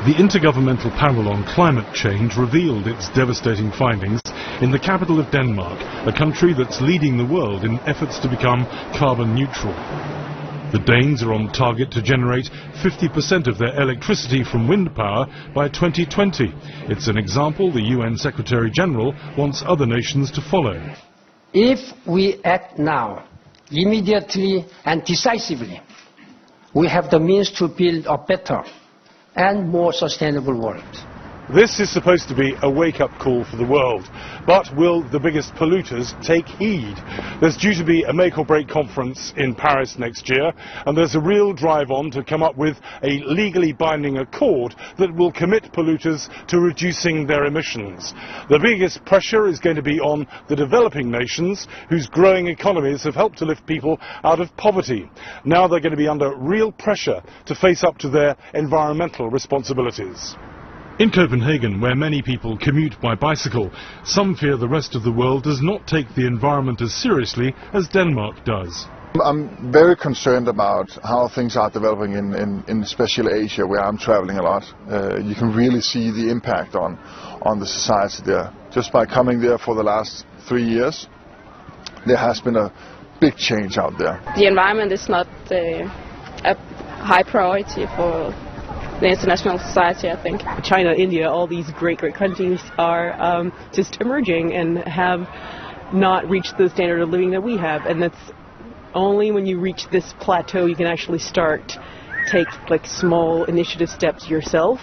The Intergovernmental Panel on Climate Change revealed its devastating findings in the capital of Denmark, a country that's leading the world in efforts to become carbon neutral. The Danes are on target to generate 50% of their electricity from wind power by 2020. It's an example the UN Secretary General wants other nations to follow. If we act now, immediately and decisively, we have the means to build a better and more sustainable world. This is supposed to be a wake-up call for the world, but will the biggest polluters take heed? There's due to be a make-or-break conference in Paris next year, and there's a real drive on to come up with a legally binding accord that will commit polluters to reducing their emissions. The biggest pressure is going to be on the developing nations, whose growing economies have helped to lift people out of poverty. Now they're going to be under real pressure to face up to their environmental responsibilities. In Copenhagen, where many people commute by bicycle, some fear the rest of the world does not take the environment as seriously as Denmark does. I'm very concerned about how things are developing in especially Asia, where I'm traveling a lot. You can really see the impact on the society there. Just by coming there for the last 3 years, there has been a big change out there. The environment is not a high priority for the international society, I think. China, India, all these great countries are just emerging and have not reached the standard of living that we have. And that's only when you reach this plateau you can actually take like small initiative steps yourself.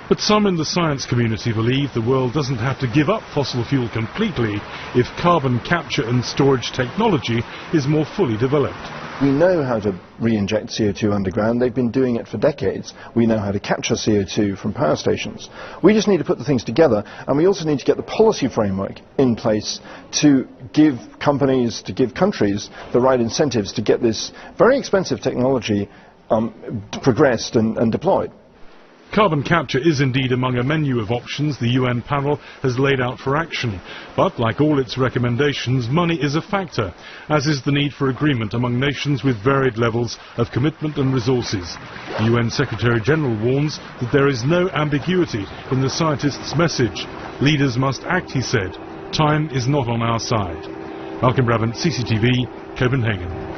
But some in the science community believe the world doesn't have to give up fossil fuel completely if carbon capture and storage technology is more fully developed. We know how to re-inject CO2 underground. They've been doing it for decades. We know how to capture CO2 from power stations. We just need to put the things together, and we also need to get the policy framework in place to give companies, to give countries the right incentives to get this very expensive technology progressed and deployed. Carbon capture is indeed among a menu of options the UN panel has laid out for action. But like all its recommendations, money is a factor, as is the need for agreement among nations with varied levels of commitment and resources. The UN Secretary General warns that there is no ambiguity in the scientists' message. Leaders must act, he said. Time is not on our side. Malcolm Brabant, CCTV, Copenhagen.